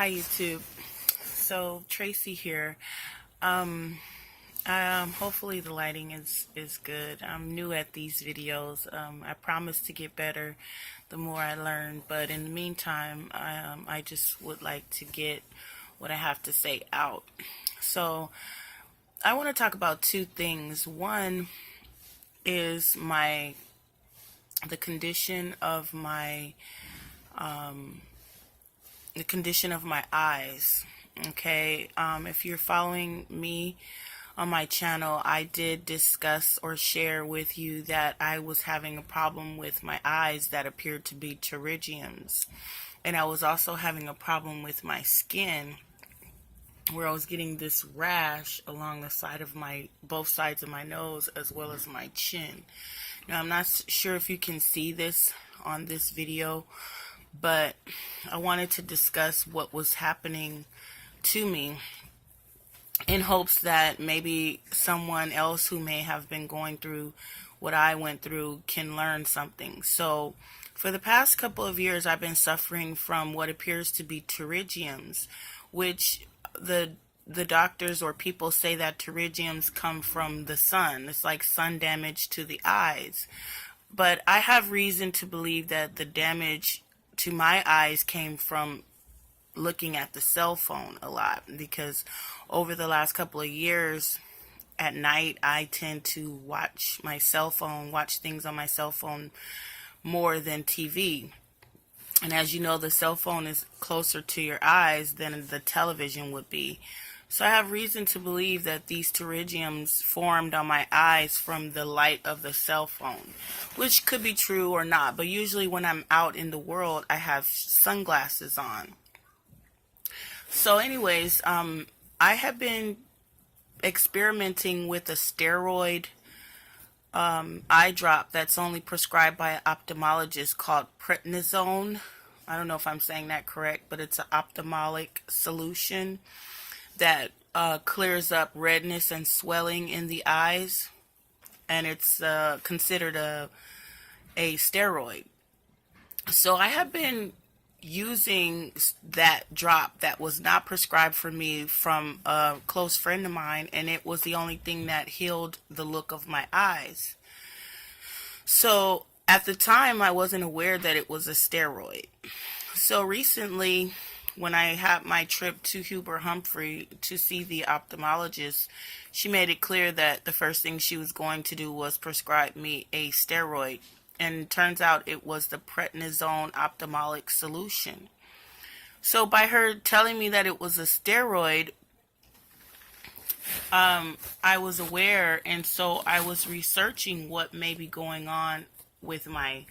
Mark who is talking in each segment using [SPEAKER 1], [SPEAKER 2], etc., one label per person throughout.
[SPEAKER 1] Hi YouTube. So Tracy here. Hopefully the lighting is good. I'm new at these videos. I promise to get better the more I learn, but in the meantime, I just would like to get what I have to say out. So I want to talk about two things. One is the condition of my eyes. Okay, if you're following me on my channel, I did discuss or share with you that I was having a problem with my eyes that appeared to be pterygiums, and I was also having a problem with my skin where I was getting this rash along the side of both sides of my nose as well as my chin. Now I'm not sure if you can see this on this video, but I wanted to discuss what was happening to me in hopes that maybe someone else who may have been going through what I went through can learn something. So for the past couple of years, I've been suffering from what appears to be pterygiums, which the doctors or people say that pterygiums come from the sun. It's like sun damage to the eyes. But I have reason to believe that the damage to my eyes came from looking at the cell phone a lot, because over the last couple of years at night I tend to watch things on my cell phone more than TV. And as you know, the cell phone is closer to your eyes than the television would be. So I have reason to believe that these pterygiums formed on my eyes from the light of the cell phone, which could be true or not, but usually when I'm out in the world I have sunglasses on. So anyways, I have been experimenting with a steroid eye drop that's only prescribed by an ophthalmologist called Prednisone. I don't know if I'm saying that correct, but it's an ophthalmic solution that clears up redness and swelling in the eyes, and it's considered a steroid. So I have been using that drop that was not prescribed for me from a close friend of mine, and it was the only thing that healed the look of my eyes. So at the time I wasn't aware that it was a steroid. So recently, when I had my trip to Huber Humphrey to see the ophthalmologist, she made it clear that the first thing she was going to do was prescribe me a steroid. And it turns out it was the Prednisone ophthalmic solution. So by her telling me that it was a steroid, I was aware, and so I was researching what may be going on with my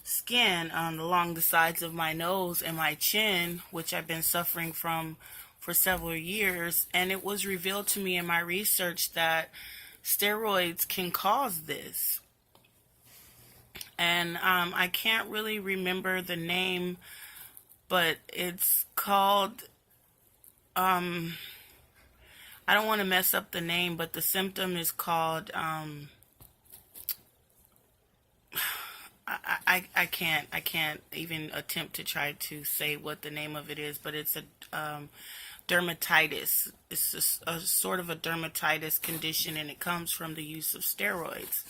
[SPEAKER 1] skin along the sides of my nose and my chin, which I've been suffering from for several years. And it was revealed to me in my research that steroids can cause this. And I can't really remember the name, but it's called, I don't want to mess up the name, but the symptom is called, I can't even attempt to try to say what the name of it is, but it's a dermatitis. It's a sort of a dermatitis condition, and it comes from the use of steroids.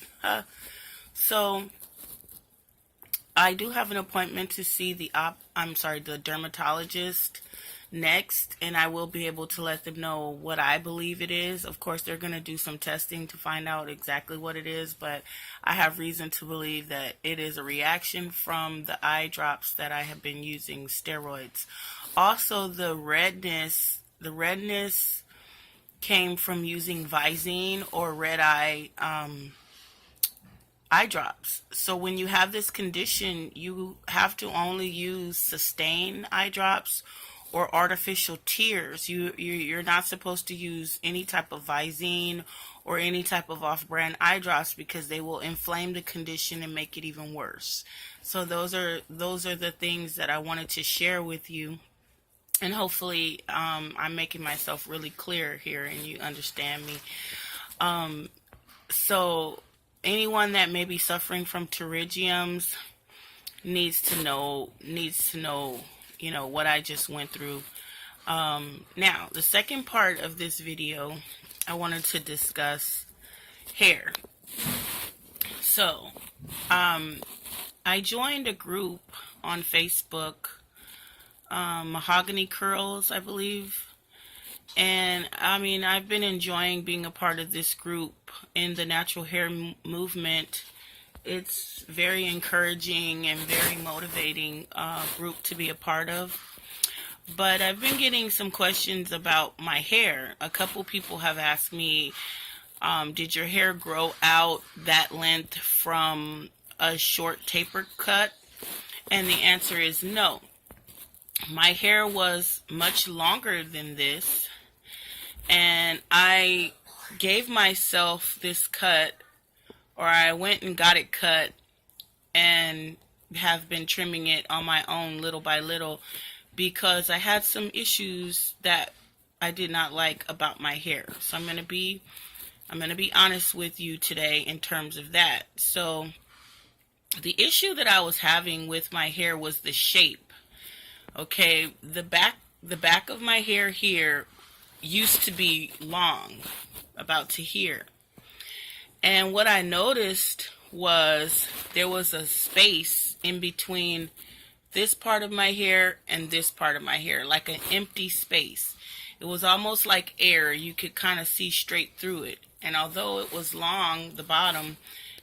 [SPEAKER 1] So I do have an appointment to see the dermatologist next, and I will be able to let them know what I believe it is. Of course, they're going to do some testing to find out exactly what it is, but I have reason to believe that it is a reaction from the eye drops that I have been using steroids. Also, the redness came from using Visine or red eye drops. So when you have this condition, you have to only use Sustain eye drops or artificial tears. You're not supposed to use any type of Visine or any type of off-brand eye drops, because they will inflame the condition and make it even worse. So those are the things that I wanted to share with you, and hopefully I'm making myself really clear here and you understand me. So anyone that may be suffering from pterygiums needs to know, what I just went through. Now, the second part of this video, I wanted to discuss hair. So, I joined a group on Facebook, Mahogany Curls, I believe. And I mean, I've been enjoying being a part of this group in the natural hair movement. It's very encouraging and very motivating group to be a part of. But I've been getting some questions about my hair. A couple people have asked me, did your hair grow out that length from a short tapered cut? And the answer is no. My hair was much longer than this, and I gave myself this cut, or I went and got it cut and have been trimming it on my own little by little because I had some issues that I did not like about my hair. So I'm going to be honest with you today in terms of that. So the issue that I was having with my hair was the shape. Okay, the back of my hair here used to be long, about to here. And what I noticed was there was a space in between this part of my hair and this part of my hair, like an empty space. It was almost like air. You could kind of see straight through it. And although it was long, the bottom,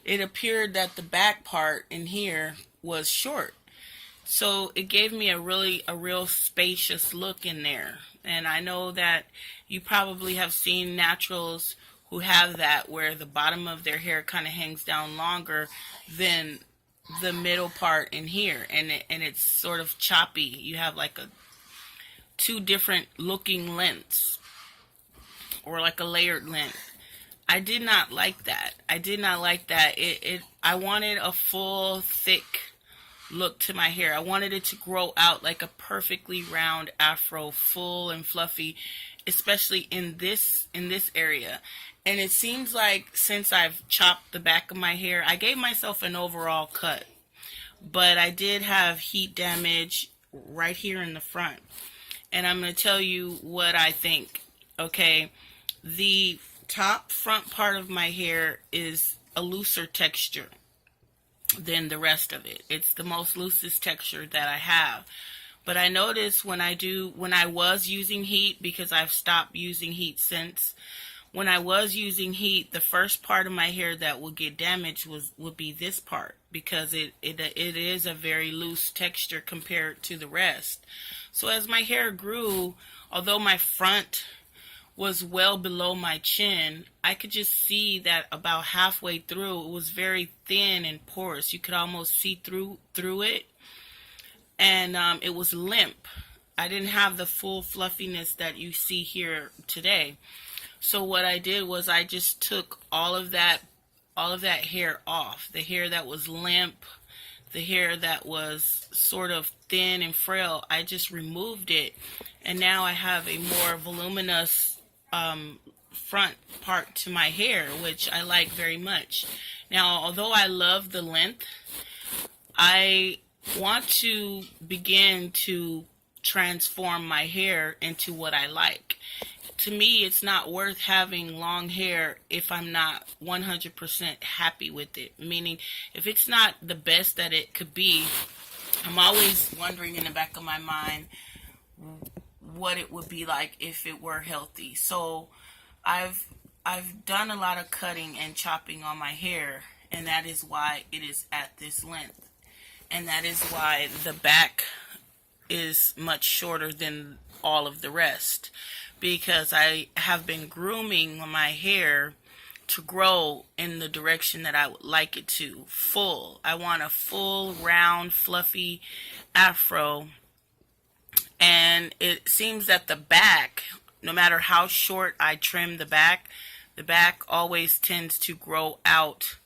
[SPEAKER 1] it appeared that the back part in here was short. So it gave me a real spacious look in there. And I know that you probably have seen naturals who have that, where the bottom of their hair kind of hangs down longer than the middle part in here, and it's sort of choppy. You have like two different looking lengths, or like a layered length. I did not like that. I wanted a full, thick look to my hair. I wanted it to grow out like a perfectly round afro, full and fluffy, especially in this area. And it seems like since I've chopped the back of my hair, I gave myself an overall cut, but I did have heat damage right here in the front. And I'm going to tell you what I think. Okay, the top front part of my hair is a looser texture than the rest of it. It's the most loosest texture that I have. But I noticed when I was using heat, because I've stopped using heat since, when I was using heat, the first part of my hair that would get damaged would be this part, because it is a very loose texture compared to the rest. So as my hair grew, although my front was well below my chin, I could just see that about halfway through it was very thin and porous. You could almost see through it, and it was limp. I didn't have the full fluffiness that you see here today. So what I did was I just took all of that hair off. The hair that was limp, the hair that was sort of thin and frail, I just removed it. And now I have a more voluminous front part to my hair, which I like very much. Now, although I love the length, I want to begin to transform my hair into what I like. To me, it's not worth having long hair if I'm not 100% happy with it. Meaning, if it's not the best that it could be, I'm always wondering in the back of my mind what it would be like if it were healthy. So I've done a lot of cutting and chopping on my hair, and that is why it is at this length. And that is why the back is much shorter than all of the rest, because I have been grooming my hair to grow in the direction that I would like it to. Full. I want a full, round, fluffy afro. And it seems that the back, no matter how short I trim the back always tends to grow out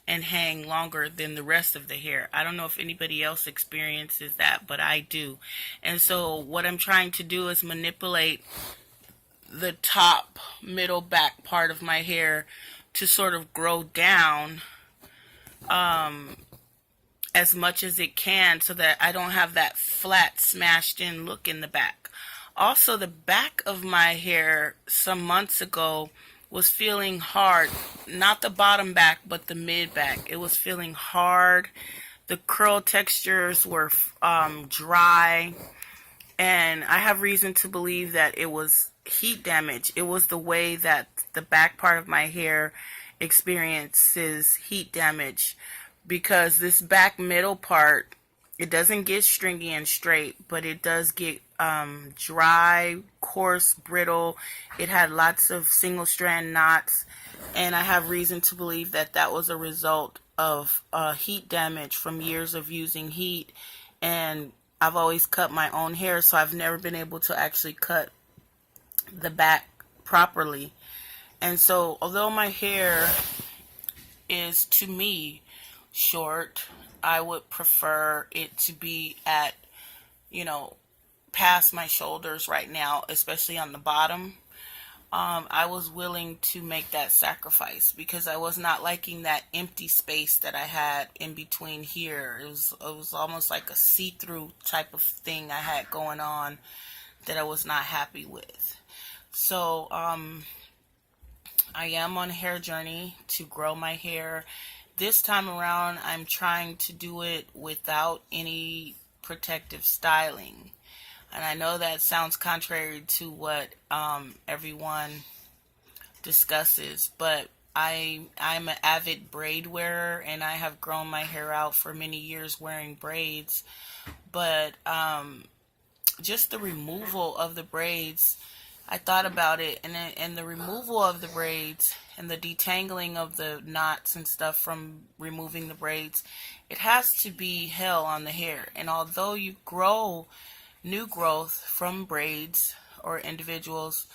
[SPEAKER 1] and hang longer than the rest of the hair. I don't know if anybody else experiences that, but I do. And so what I'm trying to do is manipulate the top, middle, back part of my hair to sort of grow down as much as it can so that I don't have that flat, smashed in look in the back. Also, the back of my hair some months ago was feeling hard. Not the bottom back, but the mid back. It was feeling hard. The curl textures were dry. And I have reason to believe that it was heat damage. It was the way that the back part of my hair experiences heat damage, because this back middle part, it doesn't get stringy and straight, but it does get dry, coarse, brittle. It had lots of single strand knots, and I have reason to believe that that was a result of heat damage from years of using heat. And I've always cut my own hair, so I've never been able to actually cut the back properly. And so, although my hair is, to me, short, I would prefer it to be at, you know, past my shoulders right now, especially on the bottom. I was willing to make that sacrifice because I was not liking that empty space that I had in between here. It was almost like a see-through type of thing I had going on that I was not happy with. So I am on a hair journey to grow my hair. This time around, I'm trying to do it without any protective styling. And I know that sounds contrary to what everyone discusses, but I'm an avid braid wearer, and I have grown my hair out for many years wearing braids. But just the removal of the braids, I thought about it, and the removal of the braids and the detangling of the knots and stuff from removing the braids, it has to be hell on the hair. And although you grow new growth from braids or individuals,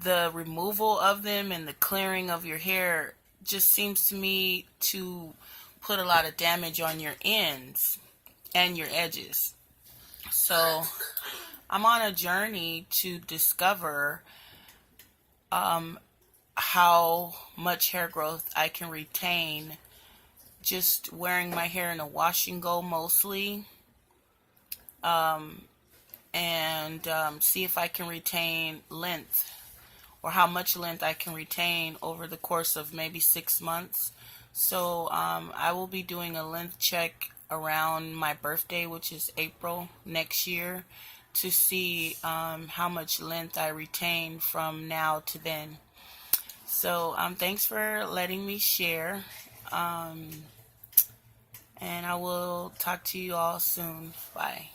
[SPEAKER 1] the removal of them and the clearing of your hair just seems to me to put a lot of damage on your ends and your edges. So I'm on a journey to discover how much hair growth I can retain just wearing my hair in a wash and go mostly. And see if I can retain length, or how much length I can retain over the course of maybe 6 months. So I will be doing a length check around my birthday, which is April next year, to see how much length I retain from now to then. So thanks for letting me share, and I will talk to you all soon. Bye.